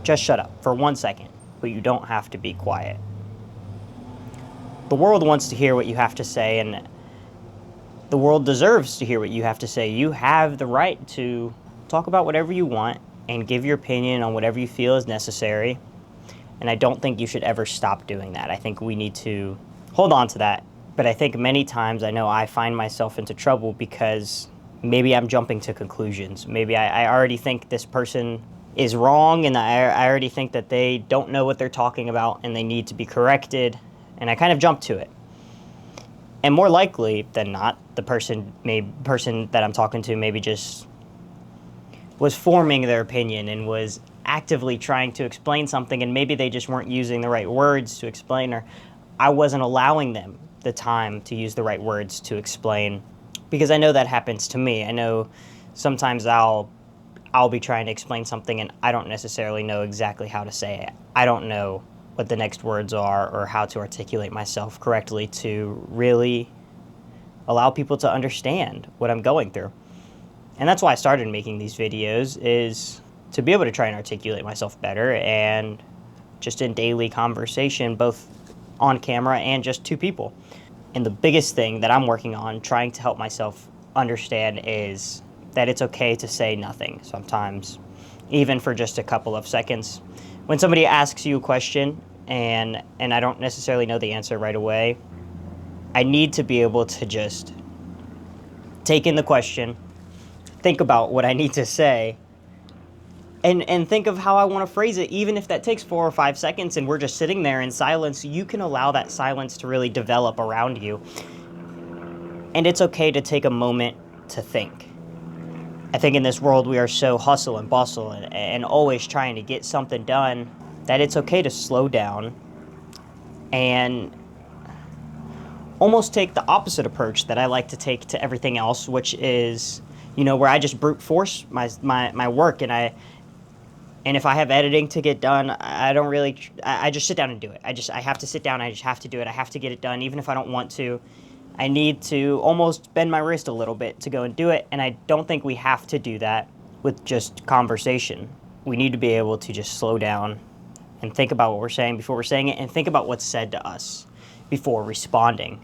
Just shut up for 1 second, but you don't have to be quiet. The world wants to hear what you have to say, and the world deserves to hear what you have to say. You have the right to talk about whatever you want and give your opinion on whatever you feel is necessary. And I don't think you should ever stop doing that. I think we need to hold on to that. But I think many times I know I find myself into trouble because maybe I'm jumping to conclusions. Maybe I already think this person is wrong, and I already think that they don't know what they're talking about and they need to be corrected. And I kind of jump to it. And more likely than not, the person that I'm talking to maybe just was forming their opinion and was actively trying to explain something, and maybe they just weren't using the right words to explain, or I wasn't allowing them the time to use the right words to explain, because I know that happens to me. I know sometimes I'll be trying to explain something and I don't necessarily know exactly how to say it. I don't know what the next words are or how to articulate myself correctly to really allow people to understand what I'm going through. And that's why I started making these videos, is to be able to try and articulate myself better, and just in daily conversation, both on camera and just to people. And the biggest thing that I'm working on trying to help myself understand is that it's okay to say nothing sometimes, even for just a couple of seconds. When somebody asks you a question and I don't necessarily know the answer right away, I need to be able to just take in the question, think about what I need to say, and think of how I want to phrase it. Even if that takes 4 or 5 seconds and we're just sitting there in silence, you can allow that silence to really develop around you. And it's okay to take a moment to think. I think in this world we are so hustle and bustle and always trying to get something done that it's okay to slow down and almost take the opposite approach that I like to take to everything else, which is, where I just brute force my work, and if I have editing to get done, I just sit down and do it. I have to sit down, I just have to do it, I have to get it done, even if I don't want to. I need to almost bend my wrist a little bit to go and do it, and I don't think we have to do that with just conversation. We need to be able to just slow down and think about what we're saying before we're saying it, and think about what's said to us before responding.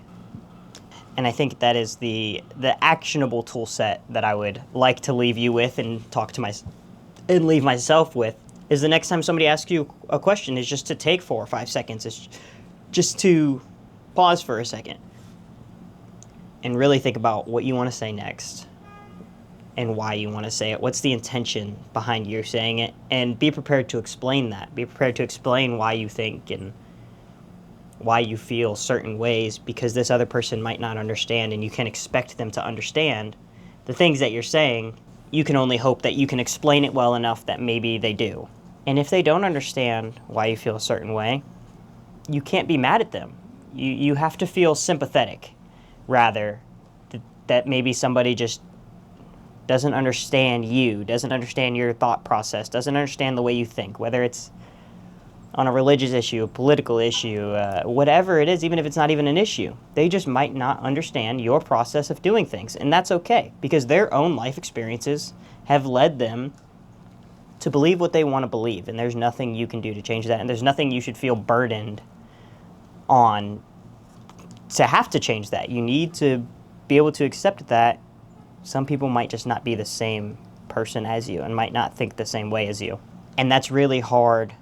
And I think that is the actionable tool set that I would like to leave you with and leave myself with, is the next time somebody asks you a question is just to take 4 or 5 seconds. It's just to pause for a second and really think about what you want to say next and why you want to say it. What's the intention behind you saying it? And be prepared to explain that. Be prepared to explain why you think and why you feel certain ways, because this other person might not understand, and you can expect them to understand the things that you're saying. You can only hope that you can explain it well enough that maybe they do. And if they don't understand why you feel a certain way, you can't be mad at them. You have to feel sympathetic, rather, that maybe somebody just doesn't understand you, doesn't understand your thought process, doesn't understand the way you think, whether it's on a religious issue, a political issue, whatever it is, even if it's not even an issue. They just might not understand your process of doing things, and that's okay, because their own life experiences have led them to believe what they want to believe, and there's nothing you can do to change that, and there's nothing you should feel burdened on to have to change that. You need to be able to accept that some people might just not be the same person as you and might not think the same way as you. And that's really hard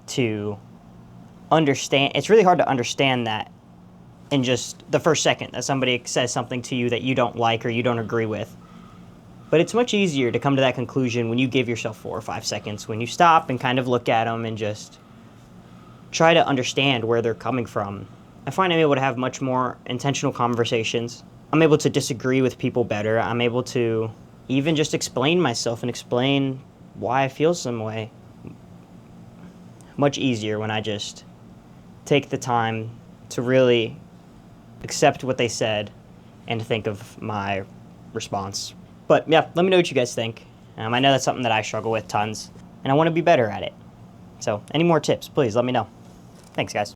to understand. It's really hard to understand that in just the first second that somebody says something to you that you don't like or you don't agree with. But it's much easier to come to that conclusion when you give yourself 4 or 5 seconds, when you stop and kind of look at them and just try to understand where they're coming from. I find I'm able to have much more intentional conversations. I'm able to disagree with people better. I'm able to even just explain myself and explain why I feel some way. Much easier when I just take the time to really accept what they said and think of my response. But yeah, let me know what you guys think. I know that's something that I struggle with tons, and I want to be better at it. So any more tips, please let me know. Thanks, guys.